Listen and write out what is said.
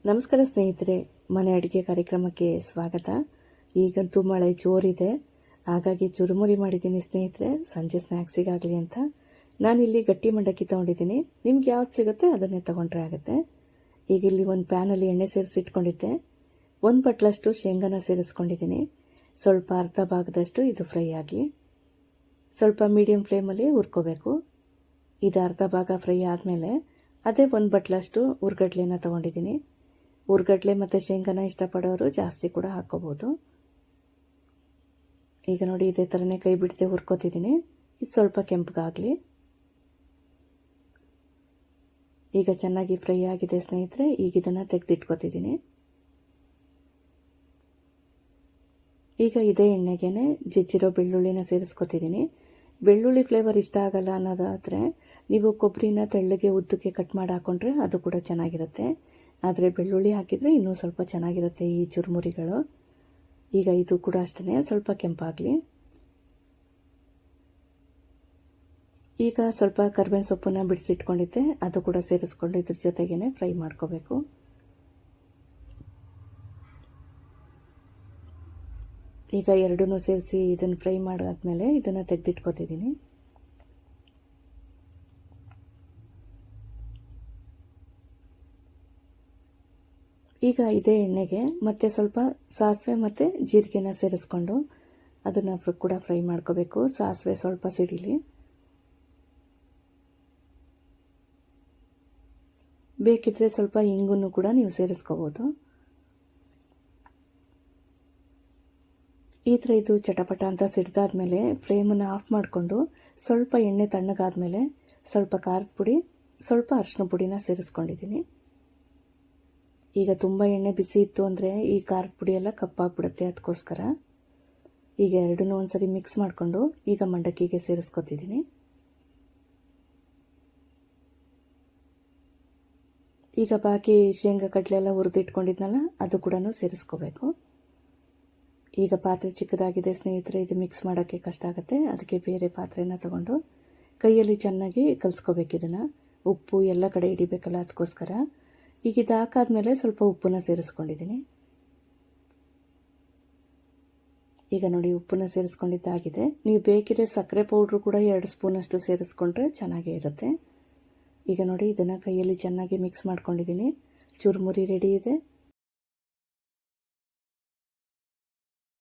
ನಮಸ್ಕಾರ ಸ್ನೇಹಿತರೆ, ಮನೆ ಅಡುಗೆ ಕಾರ್ಯಕ್ರಮಕ್ಕೆ ಸ್ವಾಗತ. ಈಗಂತೂ ಮಳೆ ಜೋರಿದೆ, ಹಾಗಾಗಿ ಚುರುಮುರಿ ಮಾಡಿದ್ದೀನಿ ಸ್ನೇಹಿತರೆ, ಸಂಜೆ ಸ್ನ್ಯಾಕ್ಸಿಗಾಗಲಿ ಅಂತ. ನಾನಿಲ್ಲಿ ಗಟ್ಟಿ ಮಂಡಕ್ಕಿ ತೊಗೊಂಡಿದ್ದೀನಿ. ನಿಮ್ಗೆ ಯಾವ್ದು ಸಿಗುತ್ತೆ ಅದನ್ನೇ ತೊಗೊಂಡ್ರೆ ಆಗುತ್ತೆ. ಈಗ ಇಲ್ಲಿ ಒಂದು ಪ್ಯಾನಲ್ಲಿ ಎಣ್ಣೆ ಸೇರಿಸಿಟ್ಕೊಂಡಿದ್ದೆ. ಒಂದು ಬಟ್ಲಷ್ಟು ಶೇಂಗಾನ ಸೇರಿಸ್ಕೊಂಡಿದ್ದೀನಿ. ಸ್ವಲ್ಪ ಅರ್ಧ ಭಾಗದಷ್ಟು ಇದು ಫ್ರೈ ಆಗಲಿ. ಸ್ವಲ್ಪ ಮೀಡಿಯಮ್ ಫ್ಲೇಮಲ್ಲಿ ಹುರ್ಕೋಬೇಕು. ಇದು ಅರ್ಧ ಭಾಗ ಫ್ರೈ ಆದಮೇಲೆ ಅದೇ ಒಂದು ಬಟ್ಲಷ್ಟು ಹುರ್ಗಡ್ಲೆನ ತೊಗೊಂಡಿದ್ದೀನಿ. ಹುರ್ಗಡ್ಲೆ ಮತ್ತು ಶೇಂಗಾನ ಇಷ್ಟಪಡೋರು ಜಾಸ್ತಿ ಕೂಡ ಹಾಕ್ಕೋಬೋದು. ಈಗ ನೋಡಿ, ಇದೇ ಥರನೇ ಕೈ ಬಿಡದೆ ಹುರ್ಕೋತಿದ್ದೀನಿ. ಇದು ಸ್ವಲ್ಪ ಕೆಂಪಗಾಗಲಿ. ಈಗ ಚೆನ್ನಾಗಿ ಫ್ರೈ ಆಗಿದೆ ಸ್ನೇಹಿತರೆ. ಈಗ ಇದನ್ನು ತೆಗೆದಿಟ್ಕೋತಿದ್ದೀನಿ. ಈಗ ಇದೇ ಎಣ್ಣೆಗೆ ಜಜ್ಜಿರೋ ಬೆಳ್ಳುಳ್ಳಿನ ಸೇರಿಸ್ಕೊತಿದ್ದೀನಿ. ಬೆಳ್ಳುಳ್ಳಿ ಫ್ಲೇವರ್ ಇಷ್ಟ ಆಗಲ್ಲ ಅನ್ನೋದಾದರೆ ನೀವು ಕೊಬ್ಬರಿನ ತೆಳ್ಳಗೆ ಉದ್ದಕ್ಕೆ ಕಟ್ ಮಾಡಿ ಹಾಕ್ಕೊಂಡ್ರೆ ಅದು ಕೂಡ ಚೆನ್ನಾಗಿರುತ್ತೆ. ಆದರೆ ಬೆಳ್ಳುಳ್ಳಿ ಹಾಕಿದರೆ ಇನ್ನೂ ಸ್ವಲ್ಪ ಚೆನ್ನಾಗಿರುತ್ತೆ ಈ ಚುರುಮುರಿಗಳು. ಈಗ ಇದು ಕೂಡ ಅಷ್ಟೇ ಸ್ವಲ್ಪ ಕೆಂಪಾಗಲಿ. ಈಗ ಸ್ವಲ್ಪ ಕರಿಬೇವಿನ ಸೊಪ್ಪನ್ನು ಬಿಡಿಸಿಟ್ಕೊಂಡಿದ್ದೆ, ಅದು ಕೂಡ ಸೇರಿಸ್ಕೊಂಡು ಇದ್ರ ಜೊತೆಗೇ ಫ್ರೈ ಮಾಡ್ಕೋಬೇಕು. ಈಗ ಎರಡನ್ನೂ ಸೇರಿಸಿ ಇದನ್ನು ಫ್ರೈ ಮಾಡಾದ್ಮೇಲೆ ಇದನ್ನು ತೆಗೆದಿಟ್ಕೊತಿದ್ದೀನಿ. ಈಗ ಇದೇ ಎಣ್ಣೆಗೆ ಮತ್ತೆ ಸ್ವಲ್ಪ ಸಾಸಿವೆ ಮತ್ತು ಜೀರಿಗೆನ ಸೇರಿಸ್ಕೊಂಡು ಅದನ್ನು ಕೂಡ ಫ್ರೈ ಮಾಡ್ಕೋಬೇಕು. ಸಾಸಿವೆ ಸ್ವಲ್ಪ ಸಿಡಿಲಿ. ಬೇಕಿದ್ರೆ ಸ್ವಲ್ಪ ಇಂಗನ್ನು ಕೂಡ ನೀವು ಸೇರಿಸ್ಕೋಬೋದು. ಈ ಥರ ಇದು ಚಟಪಟ ಅಂತ ಸಿಡ್ದಾದ್ಮೇಲೆ ಫ್ಲೇಮನ್ನು ಆಫ್ ಮಾಡಿಕೊಂಡು ಸ್ವಲ್ಪ ಎಣ್ಣೆ ತಣ್ಣಗಾದ್ಮೇಲೆ ಸ್ವಲ್ಪ ಖಾರದ ಪುಡಿ, ಸ್ವಲ್ಪ ಅರಿಶಿನ ಪುಡಿನ ಸೇರಿಸ್ಕೊಂಡಿದ್ದೀನಿ. ಈಗ ತುಂಬ ಎಣ್ಣೆ ಬಿಸಿ ಇತ್ತು ಅಂದರೆ ಈ ಖಾರದ ಪುಡಿ ಎಲ್ಲ ಕಪ್ಪಾಗ್ಬಿಡುತ್ತೆ, ಅದಕ್ಕೋಸ್ಕರ ಈಗ ಎರಡನ್ನೂ ಒಂದ್ಸರಿ ಮಿಕ್ಸ್ ಮಾಡಿಕೊಂಡು ಈಗ ಮಂಡಕ್ಕಿಗೆ ಸೇರಿಸ್ಕೊತಿದ್ದೀನಿ. ಈಗ ಬಾಕಿ ಶೇಂಗಾ ಕಡಲೆ ಎಲ್ಲ ಹುರಿದಿಟ್ಕೊಂಡಿದ್ನಲ್ಲ, ಅದು ಕೂಡ ಸೇರಿಸ್ಕೋಬೇಕು. ಈಗ ಪಾತ್ರೆ ಚಿಕ್ಕದಾಗಿದೆ ಸ್ನೇಹಿತರೆ, ಇದು ಮಿಕ್ಸ್ ಮಾಡೋಕ್ಕೆ ಕಷ್ಟ ಆಗುತ್ತೆ. ಅದಕ್ಕೆ ಬೇರೆ ಪಾತ್ರೆನ ತಗೊಂಡು ಕೈಯಲ್ಲಿ ಚೆನ್ನಾಗಿ ಕಲಿಸ್ಕೋಬೇಕು. ಇದನ್ನು ಉಪ್ಪು ಎಲ್ಲ ಕಡೆ ಹಿಡಿಬೇಕಲ್ಲ, ಅದಕ್ಕೋಸ್ಕರ ಈಗ ಇದು ಹಾಕಾದ್ಮೇಲೆ ಸ್ವಲ್ಪ ಉಪ್ಪನ್ನ ಸೇರಿಸ್ಕೊಂಡಿದ್ದೀನಿ. ಈಗ ನೋಡಿ, ಉಪ್ಪನ್ನ ಸೇರಿಸ್ಕೊಂಡಿದ್ದಾಗಿದೆ. ನೀವು ಬೇಕಿದ್ರೆ ಸಕ್ಕರೆ ಪೌಡ್ರು ಕೂಡ 2 ಸ್ಪೂನಷ್ಟು ಸೇರಿಸ್ಕೊಂಡ್ರೆ ಚೆನ್ನಾಗೇ ಇರುತ್ತೆ. ಈಗ ನೋಡಿ, ಇದನ್ನು ಕೈಯಲ್ಲಿ ಚೆನ್ನಾಗಿ ಮಿಕ್ಸ್ ಮಾಡ್ಕೊಂಡಿದ್ದೀನಿ. ಚುರುಮುರಿ ರೆಡಿ ಇದೆ.